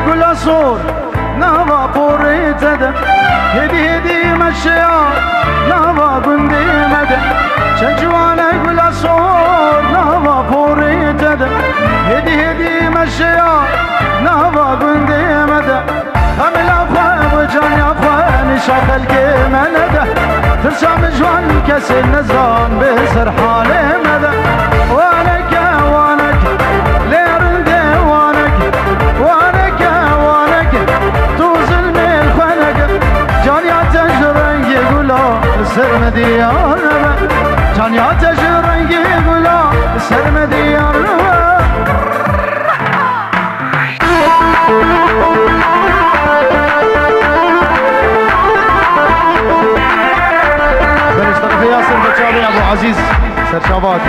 گل صور نوا پوری زده هدی هدی مشیار نوا گندی مده چه جوانه گل صور نوا پوری زده هدی هدی مشیار نوا گندی مده همه لافه و جان یافه نشا خلقی منده ترسام جوان کسی نزان به سر حال مده وانک وانک لیرنده وانک وانک وانک تو ظلم الخنق جان یا تجرنگی گلا سر مدیار جان یا تجرنگی گلا سر مدیار طرف ياسر بچاوي ابو عزيز سرشابات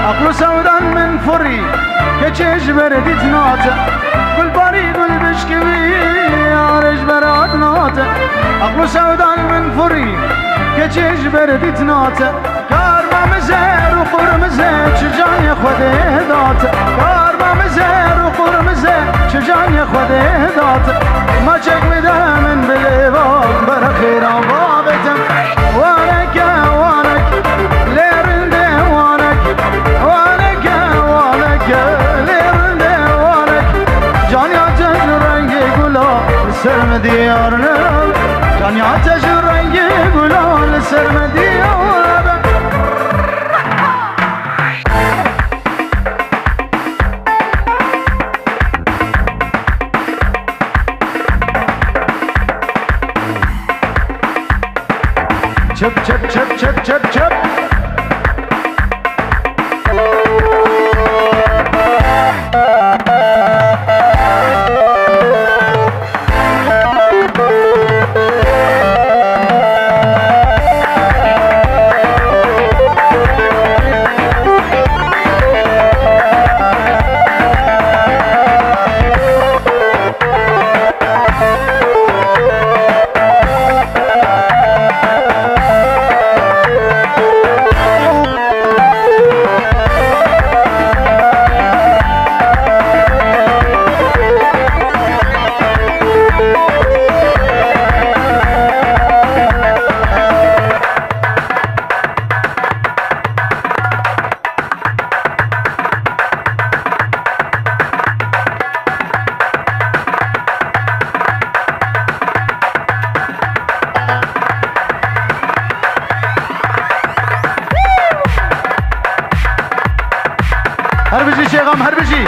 عقل سودان من فري كتشج بردي تناته قل باري قل بشكوي يا رج براد ناته عقل سودان من فري كتشج بردي تناته كار ما مزير وقر مزير شجان يا خذي داته كار ما مزير وقر مزير شجان يا خذي داته ما شك مده من بليبان برخيرا بابتم وانك وانك ليرنده وانك وانك وانك ليرنده وانك جان يا تجر رنگي گلا سر مديارنا جان يا تجر رنگي گلا سر مديارنا چپ چپ چپ چپ چپ چپ هربجي شيخام هربجي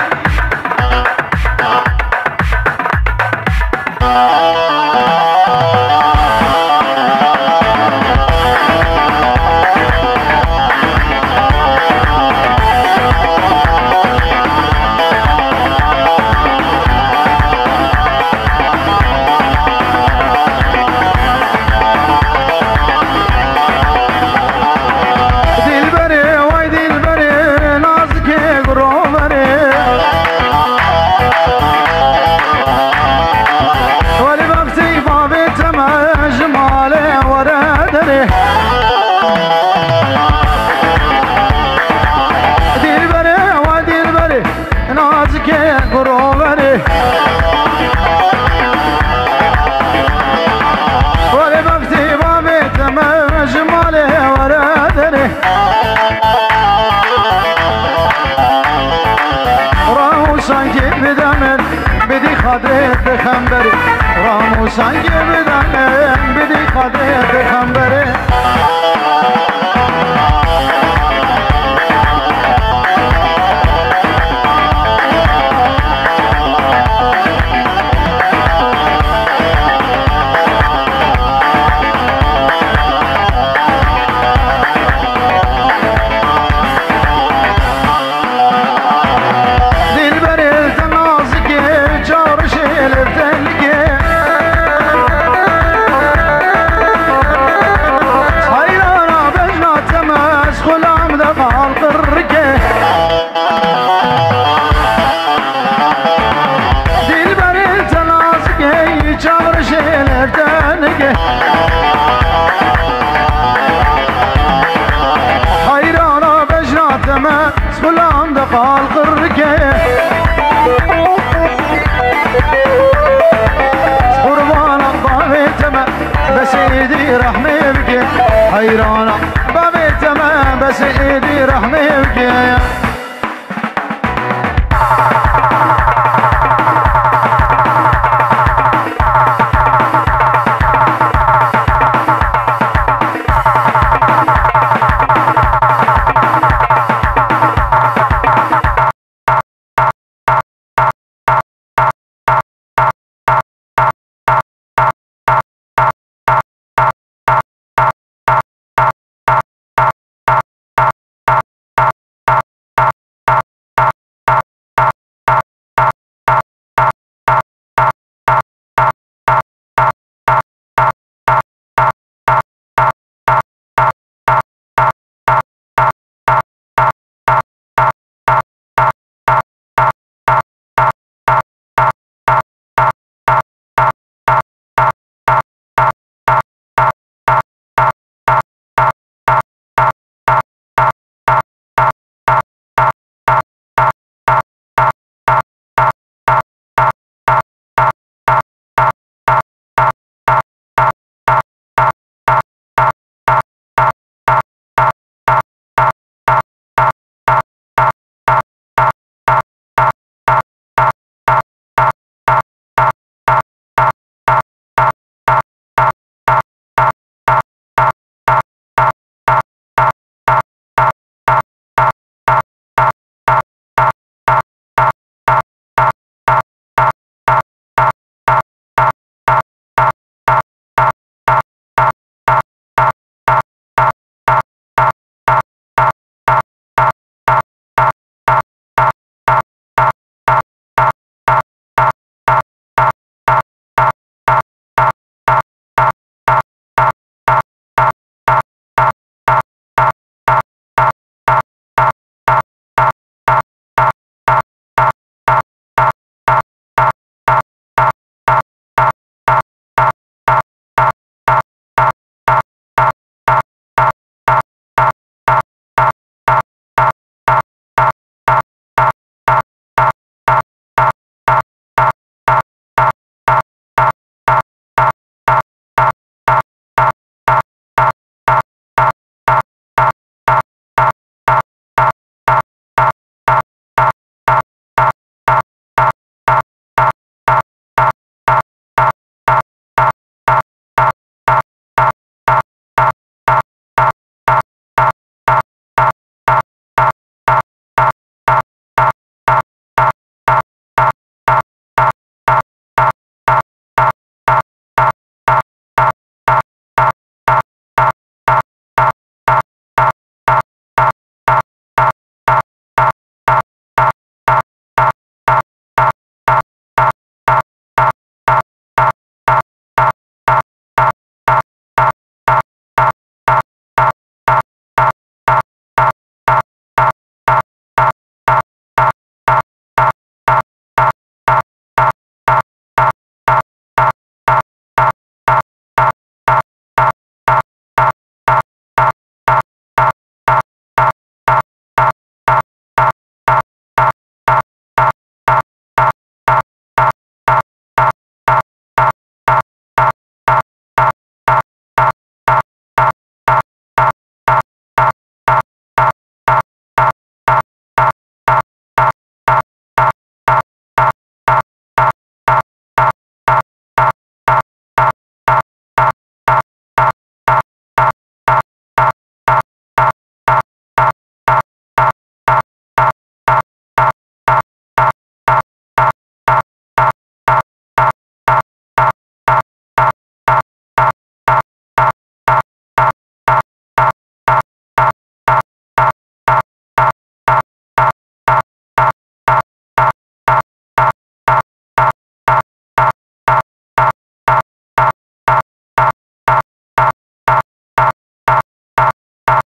خادرت بخنبری رامو سنگ بدنم بدی خادرت بخنبری رحمه وكيا